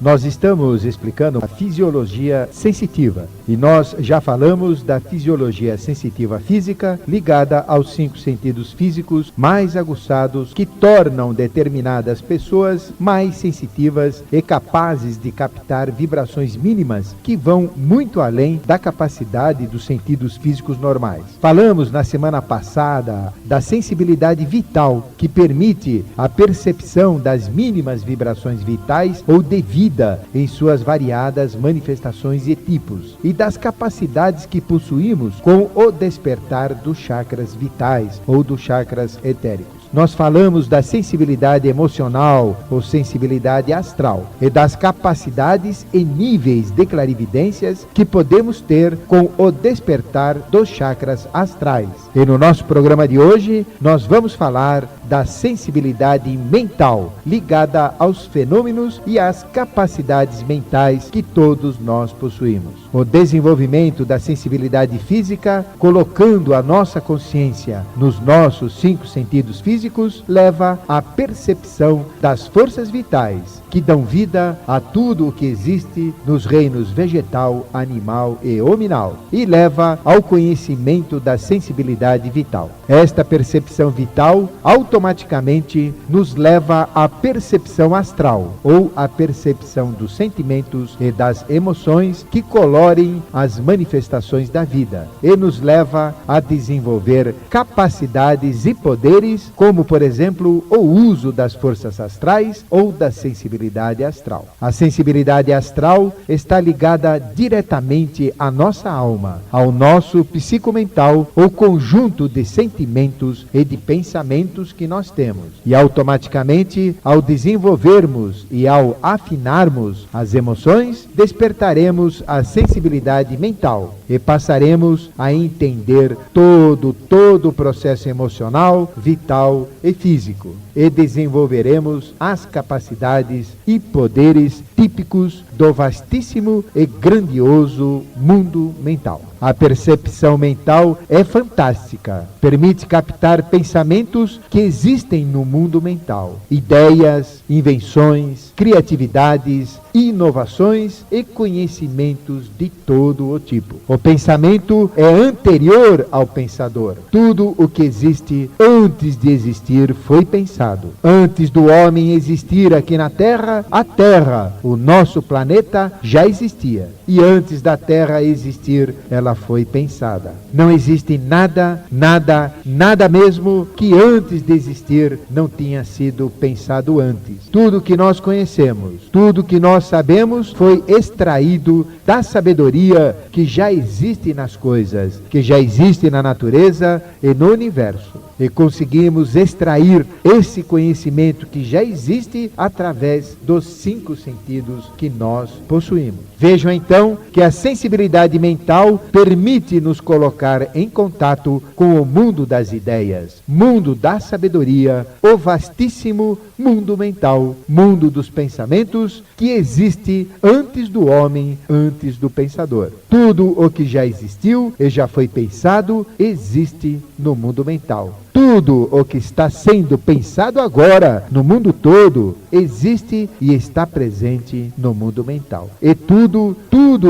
Nós estamos explicando a fisiologia sensitiva e nós já falamos da fisiologia sensitiva física ligada aos 5 sentidos físicos mais aguçados que tornam determinadas pessoas mais sensitivas e capazes de captar vibrações mínimas que vão muito além da capacidade dos sentidos físicos normais. Falamos na semana passada da sensibilidade vital que permite a percepção das mínimas vibrações vitais ou de vida em suas variadas manifestações e tipos, e das capacidades que possuímos com o despertar dos chakras vitais ou dos chakras etéricos. Nós falamos da sensibilidade emocional ou sensibilidade astral e das capacidades e níveis de clarividências que podemos ter com o despertar dos chakras astrais. E no nosso programa de hoje, nós vamos falar da sensibilidade mental ligada aos fenômenos e às capacidades mentais que todos nós possuímos. O desenvolvimento da sensibilidade física, colocando a nossa consciência nos nossos 5 sentidos físicos, leva à percepção das forças vitais que dão vida a tudo o que existe nos reinos vegetal, animal e hominal, e leva ao conhecimento da sensibilidade vital. Esta percepção vital automaticamente nos leva à percepção astral, ou à percepção dos sentimentos e das emoções que colorem as manifestações da vida, e nos leva a desenvolver capacidades e poderes, como por exemplo o uso das forças astrais ou da sensibilidade astral. A sensibilidade astral está ligada diretamente à nossa alma, ao nosso psicomental ou conjunto de sentimentos e de pensamentos que nós temos. E automaticamente, ao desenvolvermos e ao afinarmos as emoções, despertaremos a sensibilidade mental e passaremos a entender todo o processo emocional, vital e físico. E desenvolveremos as capacidades e poderes típicos do vastíssimo e grandioso mundo mental. A percepção mental é fantástica, permite captar pensamentos que existem no mundo mental, ideias, invenções, criatividades, inovações e conhecimentos de todo o tipo. O pensamento é anterior ao pensador. Tudo o que existe antes de existir foi pensado. Antes do homem existir aqui na Terra, a Terra, o nosso planeta, já existia. E antes da Terra existir, ela foi pensada. Não existe nada mesmo que antes de existir não tinha sido pensado antes. Tudo que nós conhecemos, tudo que nós sabemos foi extraído da sabedoria que já existe nas coisas, que já existe na natureza e no universo. E conseguimos extrair esse conhecimento que já existe através dos 5 sentidos que nós possuímos. Vejam então que a sensibilidade mental permite nos colocar em contato com o mundo das ideias, mundo da sabedoria, o vastíssimo mundo mental, mundo dos pensamentos que existe antes do homem, antes do pensador. Tudo o que já existiu e já foi pensado existe no mundo mental. Tudo o que está sendo pensado agora no mundo todo existe e está presente no mundo mental. E tudo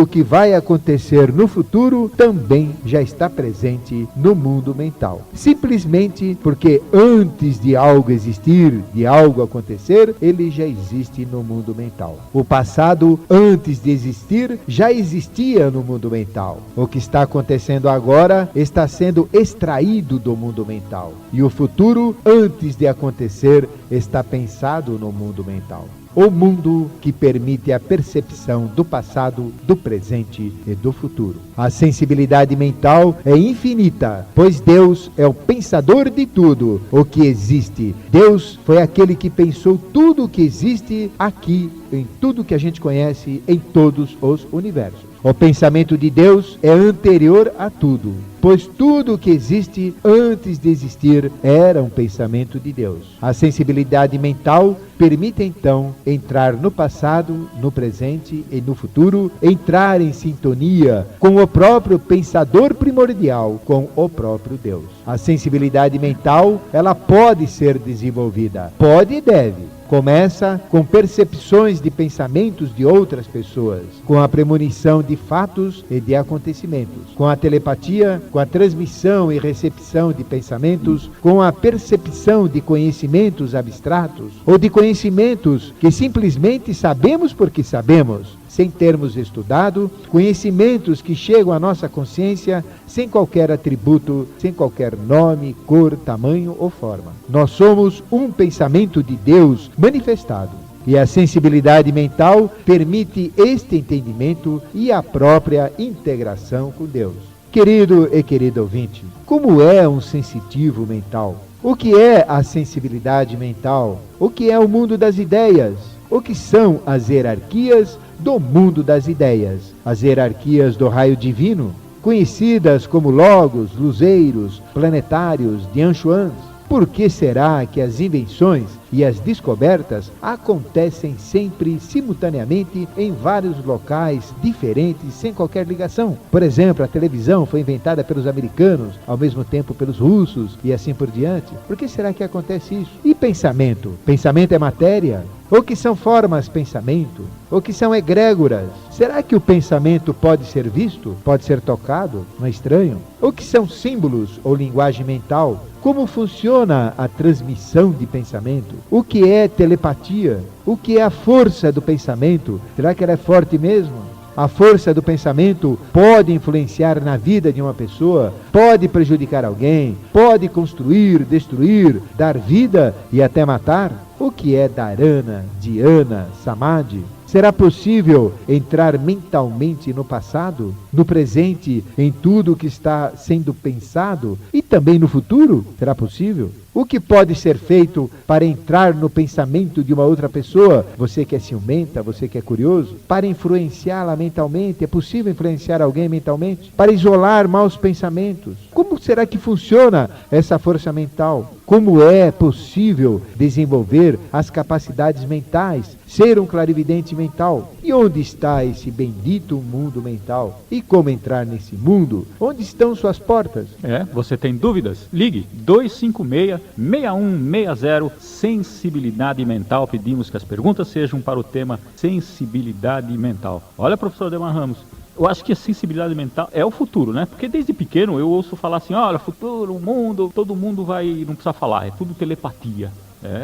o que vai acontecer no futuro também já está presente no mundo mental. Simplesmente porque antes de algo existir, de algo acontecer, ele já existe no mundo mental. O passado, antes de existir, já existia no mundo mental. O que está acontecendo agora está sendo extraído do mundo mental. E o futuro, antes de acontecer, está pensado no mundo mental. O mundo que permite a percepção do passado, do presente e do futuro. A sensibilidade mental é infinita, pois Deus é o pensador de tudo o que existe. Deus foi aquele que pensou tudo o que existe aqui, em tudo que a gente conhece, em todos os universos. O pensamento de Deus é anterior a tudo, pois tudo o que existe antes de existir era um pensamento de Deus. A sensibilidade mental permite então entrar no passado, no presente e no futuro, entrar em sintonia com o próprio pensador primordial, com o próprio Deus. A sensibilidade mental, ela pode ser desenvolvida, pode e deve. Começa com percepções de pensamentos de outras pessoas, com a premonição de fatos e de acontecimentos, com a telepatia, com a transmissão e recepção de pensamentos, com a percepção de conhecimentos abstratos ou de conhecimentos que simplesmente sabemos porque sabemos, sem termos estudado, conhecimentos que chegam à nossa consciência sem qualquer atributo, sem qualquer nome, cor, tamanho ou forma. Nós somos um pensamento de Deus manifestado. E a sensibilidade mental permite este entendimento e a própria integração com Deus. Querido e querido ouvinte, como é um sensitivo mental? O que é a sensibilidade mental? O que é o mundo das ideias? O que são as hierarquias do mundo das ideias? As hierarquias do raio divino, conhecidas como logos, luzeiros, planetários, dianchuans. Por que será que as invenções e as descobertas acontecem sempre simultaneamente em vários locais diferentes, sem qualquer ligação? Por exemplo, a televisão foi inventada pelos americanos, ao mesmo tempo pelos russos e assim por diante. Por que será que acontece isso? E pensamento? Pensamento é matéria? Ou que são formas pensamento? Ou que são egrégoras? Será que o pensamento pode ser visto? Pode ser tocado? Não é estranho? Ou que são símbolos ou linguagem mental? Como funciona a transmissão de pensamento? O que é telepatia? O que é a força do pensamento? Será que ela é forte mesmo? A força do pensamento pode influenciar na vida de uma pessoa, pode prejudicar alguém, pode construir, destruir, dar vida e até matar? O que é dharana, dhyana, samadhi? Será possível entrar mentalmente no passado, no presente, em tudo o que está sendo pensado e também no futuro? Será possível? O que pode ser feito para entrar no pensamento de uma outra pessoa? Você que é ciumenta, você que é curioso, para influenciá-la mentalmente? É possível influenciar alguém mentalmente? Para isolar maus pensamentos? Como será que funciona essa força mental? Como é possível desenvolver as capacidades mentais? Ser um clarividente mental? E onde está esse bendito mundo mental? E como entrar nesse mundo? Onde estão suas portas? Você tem dúvidas? Ligue 256-6160, sensibilidade mental. Pedimos que as perguntas sejam para o tema sensibilidade mental. Olha, professor Ademar Ramos, eu acho que a sensibilidade mental é o futuro, né? Porque desde pequeno eu ouço falar assim, olha, futuro, o mundo, todo mundo vai, não precisa falar, é tudo telepatia.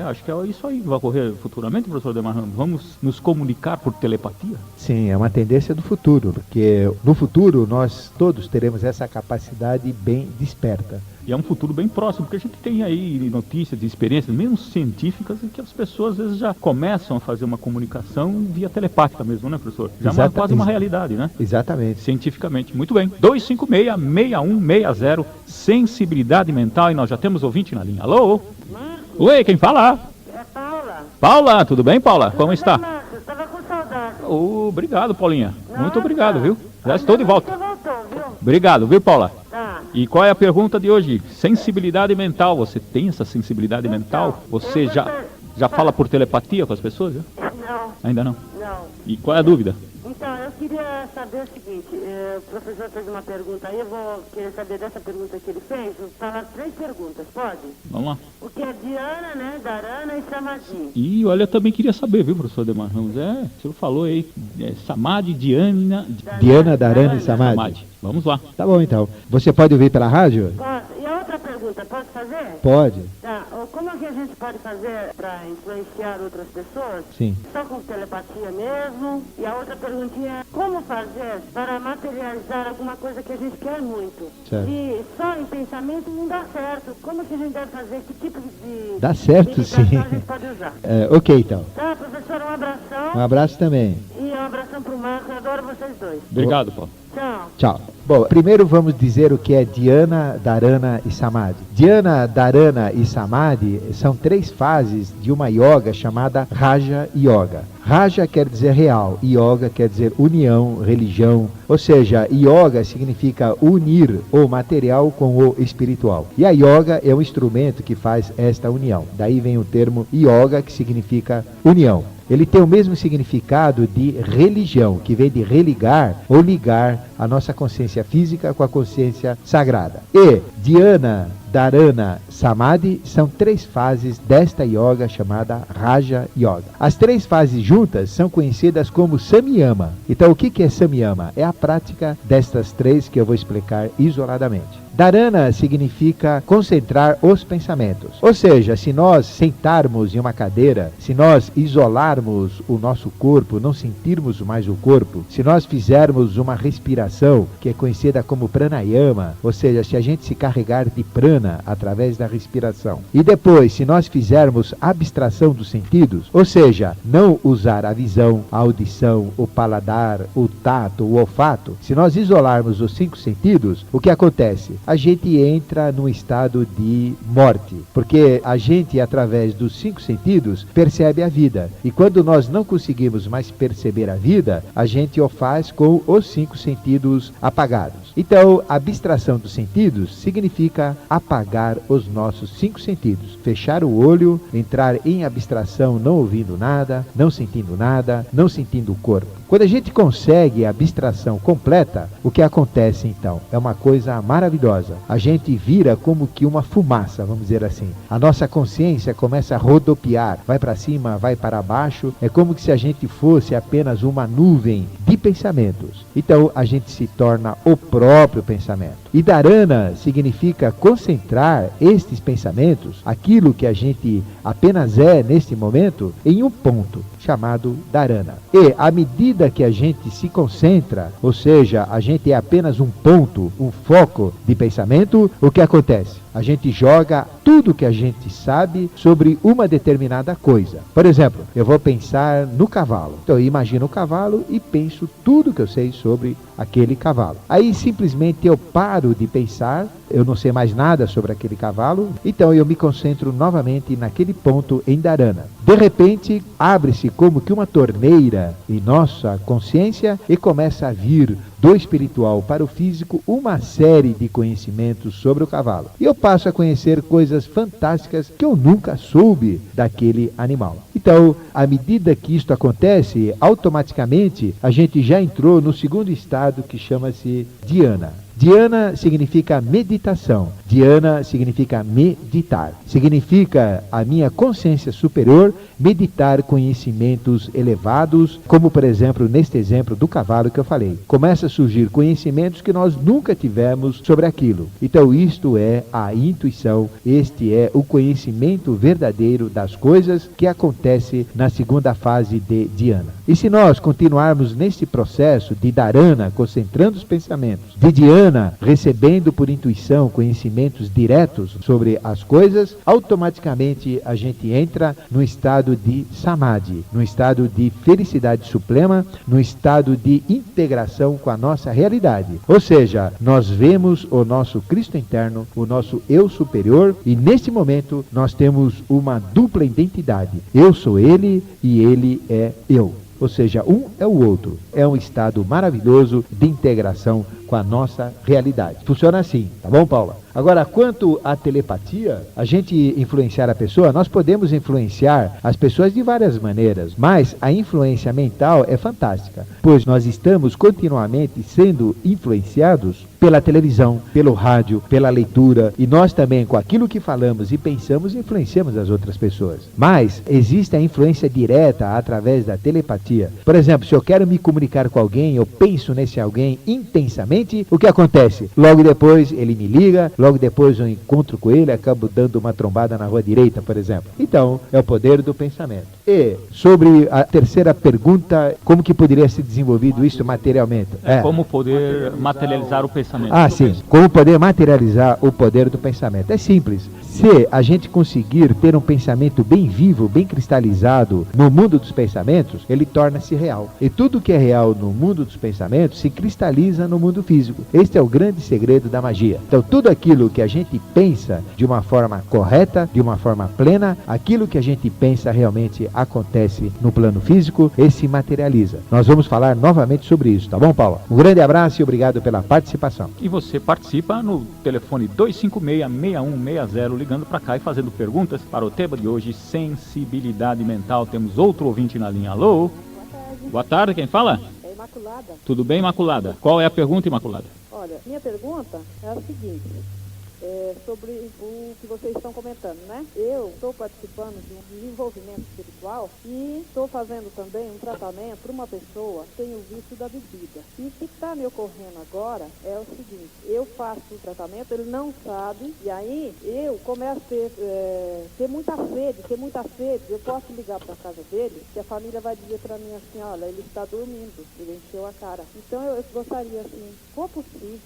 Acho que é isso aí que vai ocorrer futuramente, professor Ademar Ramos. Vamos nos comunicar por telepatia? Sim, é uma tendência do futuro, porque no futuro nós todos teremos essa capacidade bem desperta. E é um futuro bem próximo, porque a gente tem aí notícias e experiências, mesmo científicas, em que as pessoas às vezes já começam a fazer uma comunicação via telepática mesmo, né, professor? Já é quase uma realidade, né? Exatamente. Cientificamente. Muito bem. 256-6160, sensibilidade mental, e nós já temos ouvinte na linha. Alô? Oi, quem fala? É Paula. Paula, tudo bem, Paula? Como está? Eu estava com saudade. Obrigado, Paulinha. Muito obrigado, Nossa. viu? Já estou de volta. Você voltou, viu? Obrigado, viu, Paula? Tá. E qual é a pergunta de hoje? Sensibilidade mental. Você tem essa sensibilidade mental? Você já fala por telepatia com as pessoas? Viu? Não, Ainda não. não. E qual é a dúvida? Então, eu queria saber o seguinte, o professor fez uma pergunta aí, eu vou querer saber dessa pergunta que ele fez, vou falar 3 perguntas, pode? Vamos lá. O que é Dhyana, né, Dharana e Samadhi? E olha, eu também queria saber, viu, professor Ademar Ramos? O senhor falou aí, Samadhi, Dhyana, Dharana e Samadhi. Vamos lá. Tá bom, então. Você pode ouvir pela rádio? Posso? E a outra pergunta, pode fazer? Pode. Tá, como é que a gente pode fazer para influenciar outras pessoas? Sim. Só com telepatia mesmo? E a outra perguntinha é, como fazer para materializar alguma coisa que a gente quer muito? Certo. E só em pensamento não dá certo. Como que a gente deve fazer? Que tipo de Dá certo, meditação sim. a gente pode usar? Ok, então. Tá, professor, um abração. Um abraço também. E um abração pro Marco, eu adoro vocês dois. Obrigado, Paulo. Tchau. Tchau. Bom, primeiro vamos dizer o que é Dhyana, Dharana e Samadhi. Dhyana, Dharana e Samadhi são 3 fases de uma yoga chamada Raja Yoga. Raja quer dizer real, Yoga quer dizer união, religião, ou seja, Yoga significa unir o material com o espiritual. E a Yoga é um instrumento que faz esta união. Daí vem o termo Yoga, que significa união. Ele tem o mesmo significado de religião, que vem de religar ou ligar a nossa consciência física com a consciência sagrada. E Dhyana Dharana, Samadhi são 3 fases desta yoga chamada Raja Yoga. As 3 fases juntas são conhecidas como Samyama. Então, o que é Samyama? É a prática destas 3 que eu vou explicar isoladamente. Dharana significa concentrar os pensamentos. Ou seja, se nós sentarmos em uma cadeira, se nós isolarmos o nosso corpo, não sentirmos mais o corpo, se nós fizermos uma respiração que é conhecida como pranayama, ou seja, se a gente se carregar de prana através da respiração, e depois, se nós fizermos abstração dos sentidos, ou seja, não usar a visão, a audição, o paladar, o tato, o olfato, se nós isolarmos os 5 sentidos, o que acontece? A gente entra num estado de morte, porque a gente, através dos 5 sentidos, percebe a vida. E quando nós não conseguimos mais perceber a vida, a gente o faz com os 5 sentidos apagados. Então, a abstração dos sentidos significa apagar os nossos 5 sentidos. Fechar o olho, entrar em abstração, não ouvindo nada, não sentindo nada, não sentindo o corpo. Quando a gente consegue a abstração completa, o que acontece então? É uma coisa maravilhosa. A gente vira como que uma fumaça, vamos dizer assim. A nossa consciência começa a rodopiar, vai para cima, vai para baixo. É como se a gente fosse apenas uma nuvem de pensamentos. Então a gente se torna o próprio pensamento. E Dharana significa concentrar estes pensamentos, aquilo que a gente apenas é neste momento, em um ponto chamado Dharana. E à medida que a gente se concentra, ou seja, a gente é apenas um ponto, um foco de pensamento, o que acontece? A gente joga tudo que a gente sabe sobre uma determinada coisa. Por exemplo, eu vou pensar no cavalo. Então eu imagino o cavalo e penso tudo que eu sei sobre aquele cavalo. Aí simplesmente eu paro de pensar, eu não sei mais nada sobre aquele cavalo, então eu me concentro novamente naquele ponto em Dharana. De repente, abre-se como que uma torneira em nossa consciência e começa a vir do espiritual para o físico uma série de conhecimentos sobre o cavalo. E eu passo a conhecer coisas fantásticas que eu nunca soube daquele animal. Então, à medida que isto acontece, automaticamente a gente já entrou no segundo estado que chama-se dhyana. Dhyana significa meditação. Dhyana significa meditar. Significa a minha consciência superior meditar conhecimentos elevados, como por exemplo, neste exemplo do cavalo que eu falei. Começa a surgir conhecimentos que nós nunca tivemos sobre aquilo. Então isto é a intuição, este é o conhecimento verdadeiro das coisas que acontece na segunda fase de dhyana. E se nós continuarmos neste processo de dharana, concentrando os pensamentos, de dhyana, recebendo por intuição conhecimentos diretos sobre as coisas, automaticamente a gente entra no estado de samadhi, no estado de felicidade suprema, no estado de integração com a nossa realidade. Ou seja, nós vemos o nosso Cristo interno, o nosso eu superior, e neste momento nós temos uma dupla identidade. Eu sou ele e ele é eu. Ou seja, um é o outro. É um estado maravilhoso de integração com a nossa realidade. Funciona assim, tá bom, Paula? Agora, quanto à telepatia, a gente influenciar a pessoa, nós podemos influenciar as pessoas de várias maneiras, mas a influência mental é fantástica, pois nós estamos continuamente sendo influenciados pela televisão, pelo rádio, pela leitura, e nós também, com aquilo que falamos e pensamos, influenciamos as outras pessoas. Mas existe a influência direta através da telepatia. Por exemplo, se eu quero me comunicar com alguém, eu penso nesse alguém intensamente, o que acontece? Logo depois ele me liga, logo depois eu encontro com ele, acabo dando uma trombada na rua direita, por exemplo. Então, é o poder do pensamento. E sobre a terceira pergunta, como que poderia ser desenvolvido isso materialmente? Como poder materializar o pensamento. Sim. Como poder materializar o poder do pensamento? É simples. Se a gente conseguir ter um pensamento bem vivo, bem cristalizado no mundo dos pensamentos, ele torna-se real. E tudo que é real no mundo dos pensamentos se cristaliza no mundo físico. Este é o grande segredo da magia. Então, tudo aquilo que a gente pensa de uma forma correta, de uma forma plena, aquilo que a gente pensa realmente acontece no plano físico e se materializa. Nós vamos falar novamente sobre isso, tá bom, Paula? Um grande abraço e obrigado pela participação. E você participa no telefone 256-6160, ligando para cá e fazendo perguntas para o tema de hoje, sensibilidade mental. Temos outro ouvinte na linha. Alô? Boa tarde. Boa tarde, quem fala? É Imaculada. Tudo bem, Imaculada? Qual é a pergunta, Imaculada? Olha, minha pergunta é a seguinte. sobre o que vocês estão comentando, né? Eu estou participando de um desenvolvimento espiritual e estou fazendo também um tratamento para uma pessoa que tem o vício da bebida. E o que está me ocorrendo agora é o seguinte: eu faço o tratamento, ele não sabe, e aí eu começo a ter muita sede. Eu posso ligar para a casa dele, que a família vai dizer para mim assim: olha, ele está dormindo, ele encheu a cara. Então eu gostaria, assim, se for possível,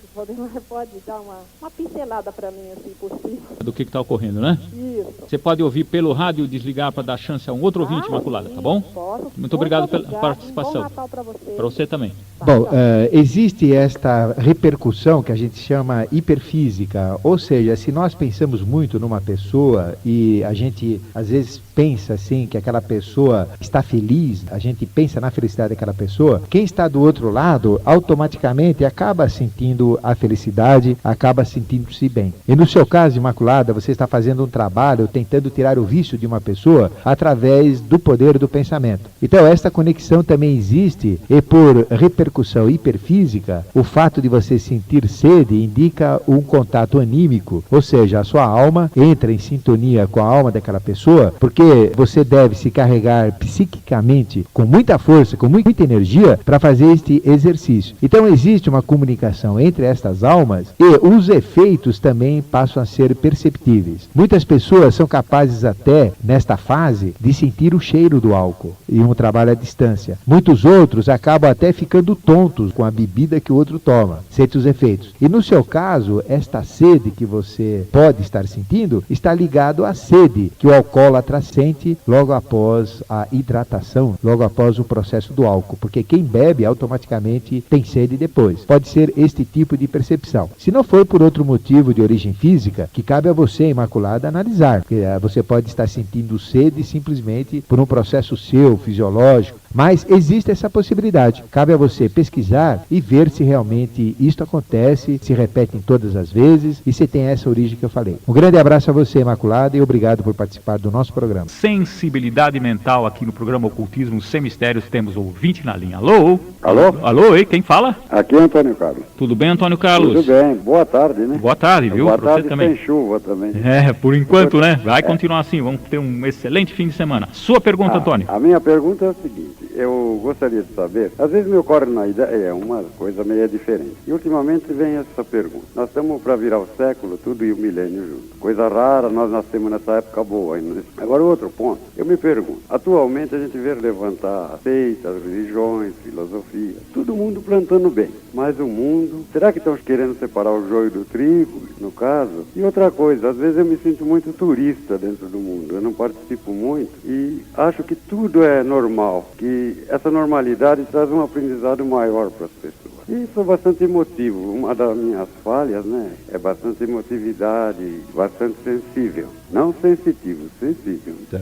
pode dar uma pincelada para mim, assim, possível. Do que está ocorrendo, né? Isso. Você pode ouvir pelo rádio, desligar para dar chance a um outro ouvinte, Imaculada, sim, tá bom? Posso. Muito obrigado pela Bom participação. Natal para você. Para você também. Bom, existe esta repercussão que a gente chama hiperfísica, ou seja, se nós pensamos muito numa pessoa e a gente às vezes pensa assim que aquela pessoa está feliz, a gente pensa na felicidade daquela pessoa, quem está do outro lado automaticamente acaba sentindo a felicidade, acaba sentindo-se bem. E no seu caso, Imaculada, você está fazendo um trabalho tentando tirar o vício de uma pessoa através do poder do pensamento. Então esta conexão também existe, e por repercussão hiperfísica, o fato de você sentir sede indica um contato anímico, ou seja, a sua alma entra em sintonia com a alma daquela pessoa, porque você deve se carregar psiquicamente com muita força, com muita energia para fazer este exercício. Então existe uma comunicação entre estas almas e os efeitos também passam a ser perceptíveis. Muitas pessoas são capazes até, nesta fase, de sentir o cheiro do álcool e um trabalho à distância. Muitos outros acabam até ficando tontos com a bebida que o outro toma, sente os efeitos. E no seu caso, esta sede que você pode estar sentindo está ligado à sede que o alcoólatra sente logo após a hidratação, logo após o processo do álcool, porque quem bebe automaticamente tem sede depois. Pode ser este tipo de percepção. Se não for por outro motivo de origem física, que cabe a você, Imaculada, analisar, porque você pode estar sentindo sede simplesmente por um processo seu, fisiológico, mas existe essa possibilidade. Cabe a você pesquisar e ver se realmente isto acontece, se repete em todas as vezes e se tem essa origem que eu falei. Um grande abraço a você, Imaculada, e obrigado por participar do nosso programa. Sensibilidade mental aqui no programa Ocultismo Sem Mistérios. Temos ouvinte na linha. Alô? Alô? Alô, ei, quem fala? Aqui é Antônio Carlos. Tudo bem, Antônio Carlos? Tudo bem, boa tarde, né? Boa tarde, viu? Boa Pra tarde, você também. sem chuva também. Por enquanto, né? Vai continuar assim, vamos ter um excelente fim de semana. Sua pergunta, Antônio. A minha pergunta é o seguinte: eu gostaria de saber, às vezes me ocorre na ideia uma coisa meio diferente. E ultimamente vem essa pergunta: nós estamos para virar o século, tudo e o milênio junto. Coisa rara, nós nascemos nessa época boa ainda. Agora, outro ponto, eu me pergunto: atualmente a gente vê levantar seitas, religiões, filosofias, todo mundo plantando bem. Mas o mundo, será que estão querendo separar o joio do trigo, no caso? E outra coisa, às vezes eu me sinto muito turista dentro do mundo, eu não participo muito e acho que tudo é normal, que essa normalidade traz um aprendizado maior para as pessoas. E sou bastante emotivo, uma das minhas falhas, né, é bastante emotividade, bastante sensível. Não sensitivo, sensível. Tá.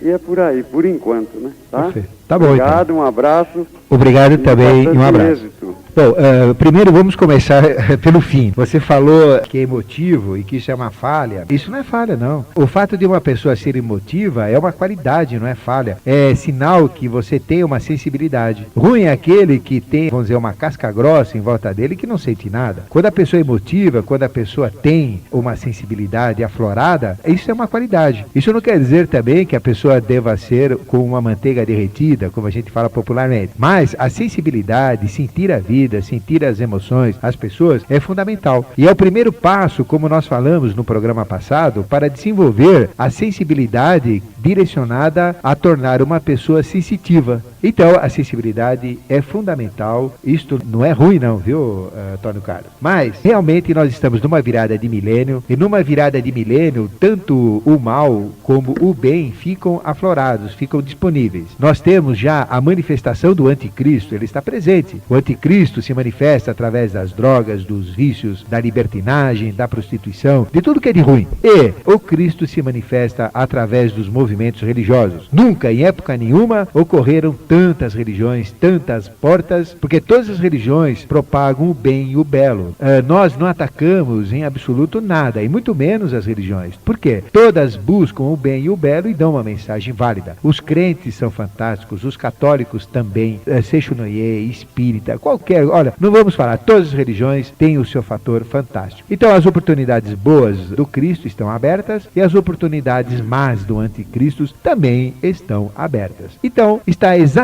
E é por aí, por enquanto, né? Tá? Perfeito. Tá bom, obrigado, então. um abraço. Obrigado também e um abraço. Êxito. Bom, primeiro vamos começar pelo fim. Você falou que é emotivo e que isso é uma falha. Isso não é falha, não. O fato de uma pessoa ser emotiva é uma qualidade, não é falha. É sinal que você tem uma sensibilidade. Ruim é aquele que tem, vamos dizer, uma casca grossa em volta dele que não sente nada. Quando a pessoa é emotiva, quando a pessoa tem uma sensibilidade aflorada, isso é uma qualidade. Isso não quer dizer também que a pessoa deva ser com uma manteiga derretida, como a gente fala popularmente. Mas a sensibilidade, sentir a vida, sentir as emoções, as pessoas, é fundamental. E é o primeiro passo, como nós falamos no programa passado, para desenvolver a sensibilidade direcionada a tornar uma pessoa sensitiva. Então, a sensibilidade é fundamental. Isto não é ruim não, viu, Antônio Carlos? Mas, realmente, nós estamos numa virada de milênio, e numa virada de milênio, tanto o mal como o bem ficam aflorados, ficam disponíveis. Nós temos já a manifestação do anticristo, ele está presente. O anticristo se manifesta através das drogas, dos vícios, da libertinagem, da prostituição, de tudo que é de ruim. E o Cristo se manifesta através dos movimentos religiosos. Nunca, em época nenhuma, ocorreram tantas religiões, tantas portas, porque todas as religiões propagam o bem e o belo. Nós não atacamos em absoluto nada, e muito menos as religiões. Por quê? Todas buscam o bem e o belo e dão uma mensagem válida. Os crentes são fantásticos, os católicos também, Seixonoye, espírita, qualquer... Olha, não vamos falar, todas as religiões têm o seu fator fantástico. Então as oportunidades boas do Cristo estão abertas e as oportunidades más do anticristo também estão abertas. Então está exatamente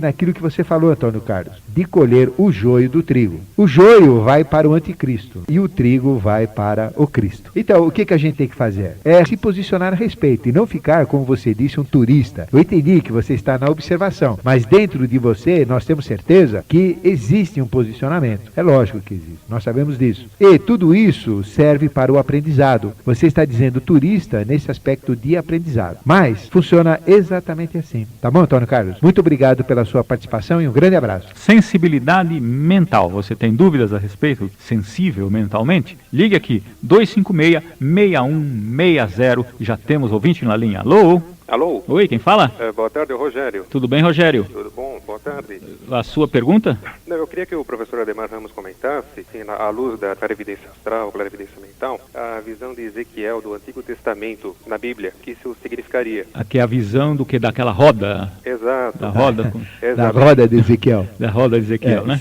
naquilo que você falou, Antônio Carlos, de colher o joio do trigo. O joio vai para o anticristo e o trigo vai para o Cristo. Então o que a gente tem que fazer? É se posicionar a respeito e não ficar, como você disse, um turista. Eu entendi que você está na observação, mas dentro de você nós temos certeza que existe um posicionamento. É lógico que existe, nós sabemos disso. E tudo isso serve para o aprendizado. Você está dizendo turista nesse aspecto de aprendizado, mas funciona exatamente assim. Tá bom, Antônio Carlos? Muito obrigado pela sua participação e um grande abraço. Sensibilidade mental. Você tem dúvidas a respeito? Sensível mentalmente? Ligue aqui, 256-6160. Já temos ouvinte na linha. Alô? Alô? Oi, quem fala? Boa tarde, Rogério. Tudo bem, Rogério? Tudo bom? Boa tarde. A sua pergunta? Não, eu queria que o professor Ademar Ramos comentasse, à luz da clarividência astral, clarividência mental, a visão de Ezequiel do Antigo Testamento na Bíblia, que isso significaria. Aqui é a visão do que? Daquela roda? Exato. Da roda? Da roda de Ezequiel. Da roda de Ezequiel, né?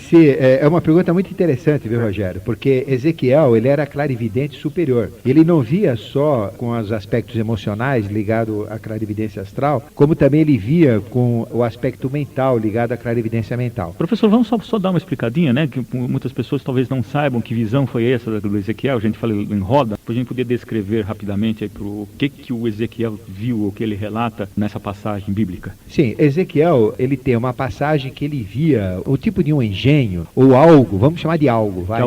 É uma pergunta muito interessante, viu, Rogério? Porque Ezequiel, ele era clarividente superior. Ele não via só com os aspectos emocionais ligados à clarividência astral, como também ele via com o aspecto mental ligado à clarividência mental. Professor, vamos só dar uma explicadinha, né? Que muitas pessoas talvez não saibam que visão foi essa do Ezequiel. A gente fala em roda. A gente podia descrever rapidamente aí o que o Ezequiel viu, o que ele relata nessa passagem bíblica. Sim, Ezequiel, ele tem uma passagem que ele via o tipo de um engenho ou algo, vamos chamar de algo. Vai.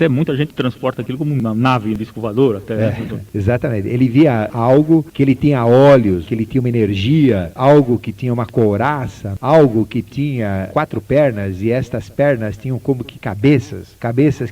Muita gente transporta aquilo como uma nave disco voador até. Exatamente. Ele via algo que ele tinha olhos, que ele tinha uma energia, algo que tinha uma couraça, algo que tinha 4 pernas e estas pernas tinham como que cabeças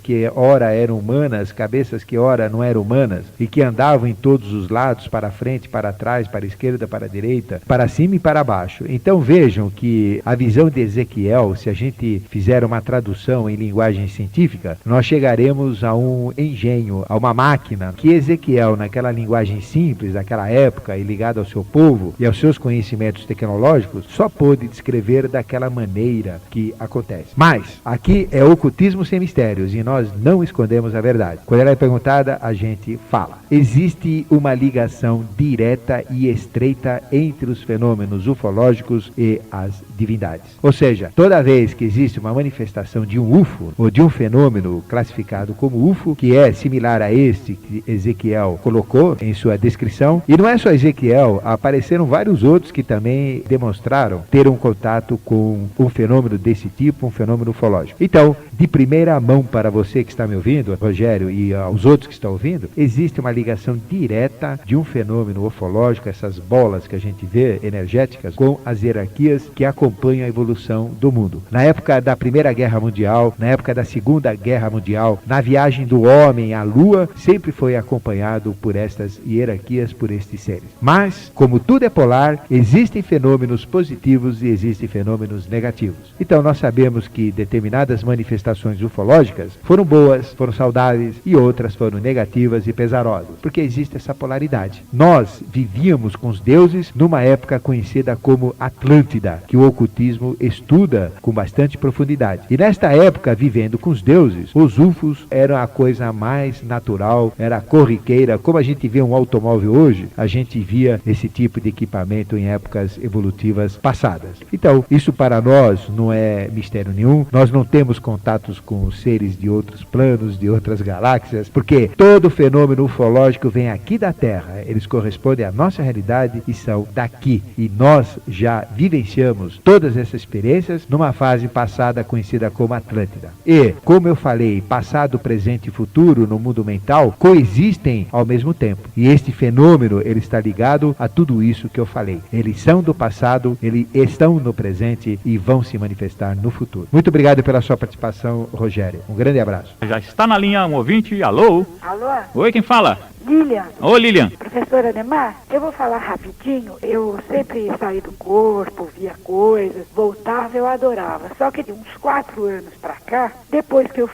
que ora eram humanas, cabeças que ora não eram humanas e que andavam em todos os lados, para frente, para trás, para a esquerda, para a direita, para cima e para baixo. Então vejam que a visão de Ezequiel, se a gente fizer uma tradução em linguagem científica, nós chegaremos a um engenho, a uma máquina que Ezequiel, naquela linguagem simples daquela época e ligado ao seu povo e aos seus conhecimentos tecnológicos, só pôde descrever daquela maneira que acontece. Mas aqui é ocultismo sem mistérios e nós não escondemos a verdade. Quando ela é perguntada, a gente fala. Existe uma ligação direta e estreita entre os fenômenos ufológicos e as divindades. Ou seja, toda vez que existe uma manifestação de um UFO ou de um fenômeno classificado como UFO, que é similar a este que Ezequiel colocou em sua descrição, e não é só Ezequiel, apareceram vários outros que também demonstraram ter um contato com um fenômeno desse tipo, um fenômeno ufológico. Então, de primeira mão para você que está me ouvindo, Rogério, e aos outros que estão ouvindo, existe uma ligação direta de um fenômeno ufológico, essas bolas que a gente vê, energéticas, com as hierarquias que acompanham a evolução do mundo. Na época da Primeira Guerra Mundial, na época da Segunda Guerra Mundial, na viagem do homem à Lua, sempre foi acompanhado por estas hierarquias, por estes seres. Mas, como tudo é polar, existem fenômenos positivos e existem fenômenos negativos. Então nós sabemos que determinadas manifestações ufológicas foram boas, foram saudáveis e outras foram negativas e pesarosas, porque existe essa polaridade. Nós vivíamos com os deuses numa época conhecida como Atlântida, que o ocultismo estuda com bastante profundidade. E nesta época, vivendo com os deuses, os UFOs eram a coisa mais natural, era corriqueira. Como a gente vê um automóvel hoje, a gente via esse tipo de equipamento em épocas evolutivas passadas. Então, isso para nós não é mistério nenhum. Nós não temos contatos com seres de outros planos, de outras galáxias, porque todo fenômeno ufológico vem aqui da Terra. Eles correspondem à nossa realidade e são daqui. E nós já vivenciamos todas essas experiências numa fase passada conhecida como Atlântida. E, como eu falei, passado, presente e futuro no mundo mental coexistem ao mesmo tempo. E este fenômeno, ele está ligado a tudo isso que eu falei. Eles são do passado, eles estão no presente e vão se manifestar no futuro. Muito obrigado pela sua participação, Rogério. Um grande abraço. Já está na linha um ouvinte. Alô? Alô? Oi, quem fala? Lilian. Ô, Lilian. Professora Ademar, eu vou falar rapidinho. Eu sempre saí do corpo, via coisas, voltava, eu adorava. Só que de uns 4 anos pra cá, depois que eu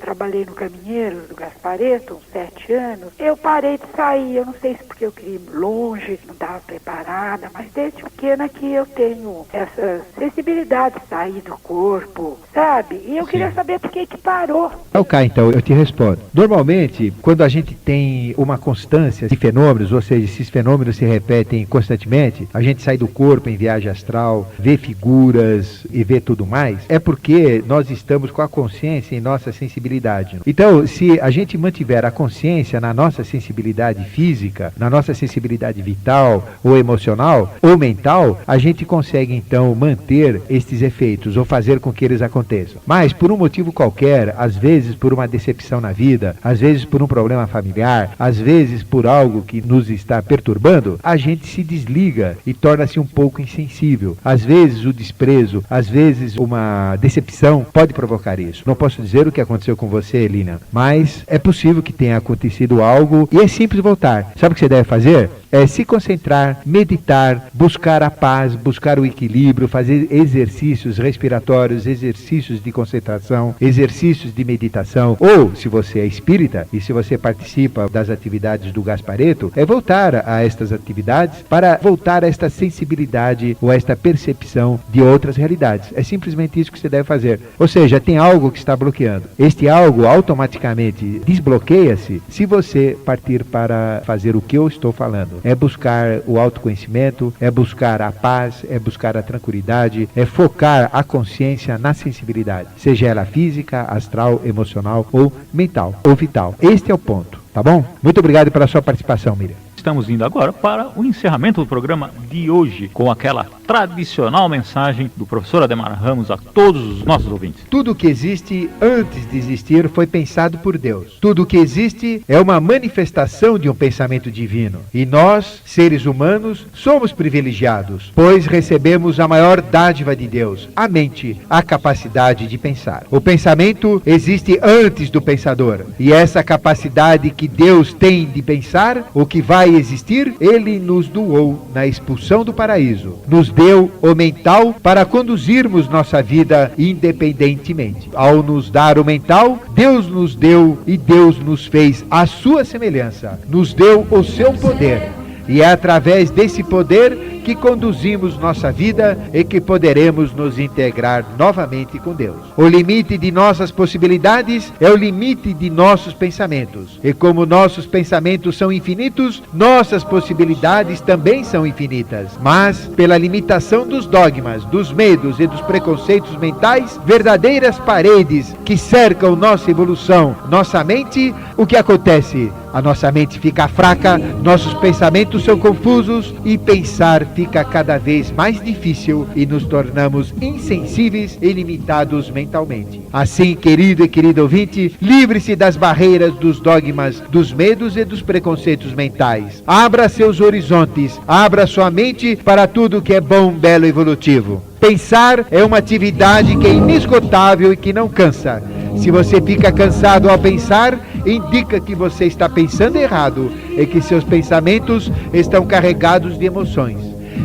trabalhei no Caminheiros do Gasparetto, uns 7 anos, eu parei de sair. Eu não sei se porque eu queria ir longe, não estava preparada, mas desde pequena que eu tenho essa sensibilidade de sair do corpo, sabe? E eu queria saber por que parou. Ok, então eu te respondo. Normalmente, quando a gente tem uma constância de fenômenos, ou seja, esses fenômenos se repetem constantemente, a gente sai do corpo em viagem astral, vê figuras e vê tudo mais, é porque nós estamos com a consciência em nossa sensibilidade. Então, se a gente mantiver a consciência na nossa sensibilidade física, na nossa sensibilidade vital ou emocional ou mental, a gente consegue então manter estes efeitos ou fazer com que eles aconteçam. Mas por um motivo qualquer, às vezes por uma decepção na vida, às vezes por um problema familiar, às vezes por algo que nos está perturbando, a gente se desliga e torna-se um pouco insensível. Às vezes o desprezo, às vezes uma decepção pode provocar isso. Não posso dizer o que aconteceu com você, Lina, mas é possível que tenha acontecido algo e é simples voltar. Sabe o que você deve fazer? É se concentrar, meditar, buscar a paz, buscar o equilíbrio, fazer exercícios respiratórios, exercícios de concentração, exercícios de meditação. Ou, se você é espírita e se você participa das atividades do Gasparetto, é voltar a estas atividades para voltar a esta sensibilidade ou a esta percepção de outras realidades. É simplesmente isso que você deve fazer. Ou seja, tem algo que está bloqueando. Este algo automaticamente desbloqueia-se se você partir para fazer o que eu estou falando. É buscar o autoconhecimento, é buscar a paz, é buscar a tranquilidade, é focar a consciência na sensibilidade, seja ela física, astral, emocional ou mental ou vital. Este é o ponto, tá bom? Muito obrigado pela sua participação, Miriam. Estamos indo agora para o encerramento do programa de hoje, com aquela tradicional mensagem do professor Ademar Ramos a todos os nossos ouvintes. Tudo que existe antes de existir foi pensado por Deus. Tudo que existe é uma manifestação de um pensamento divino. E nós, seres humanos, somos privilegiados, pois recebemos a maior dádiva de Deus, a mente, a capacidade de pensar. O pensamento existe antes do pensador. E essa capacidade que Deus tem de pensar, o que vai existir, Ele nos doou na expulsão do paraíso. Nos deu o mental para conduzirmos nossa vida independentemente. Ao nos dar o mental, Deus nos deu e Deus nos fez à sua semelhança. Nos deu o seu poder. E é através desse poder que conduzimos nossa vida e que poderemos nos integrar novamente com Deus. O limite de nossas possibilidades é o limite de nossos pensamentos. E como nossos pensamentos são infinitos, nossas possibilidades também são infinitas. Mas, pela limitação dos dogmas, dos medos e dos preconceitos mentais, verdadeiras paredes que cercam nossa evolução, nossa mente, o que acontece? A nossa mente fica fraca, nossos pensamentos são confusos e pensar fica cada vez mais difícil e nos tornamos insensíveis e limitados mentalmente. Assim, querido e querido ouvinte, livre-se das barreiras dos dogmas, dos medos e dos preconceitos mentais. Abra seus horizontes, abra sua mente para tudo que é bom, belo e evolutivo. Pensar é uma atividade que é inesgotável e que não cansa. Se você fica cansado ao pensar, indica que você está pensando errado e que seus pensamentos estão carregados de emoções.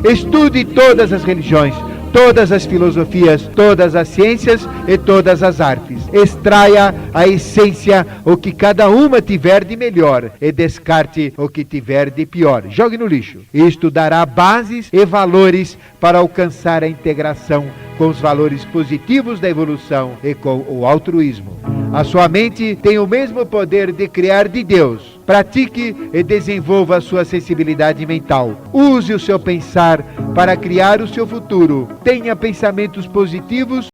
Estude todas as religiões, todas as filosofias, todas as ciências e todas as artes. Extraia a essência, o que cada uma tiver de melhor, e descarte o que tiver de pior. Jogue no lixo. Isto dará bases e valores para alcançar a integração com os valores positivos da evolução e com o altruísmo. A sua mente tem o mesmo poder de criar de Deus. Pratique e desenvolva a sua sensibilidade mental. Use o seu pensar para criar o seu futuro. Tenha pensamentos positivos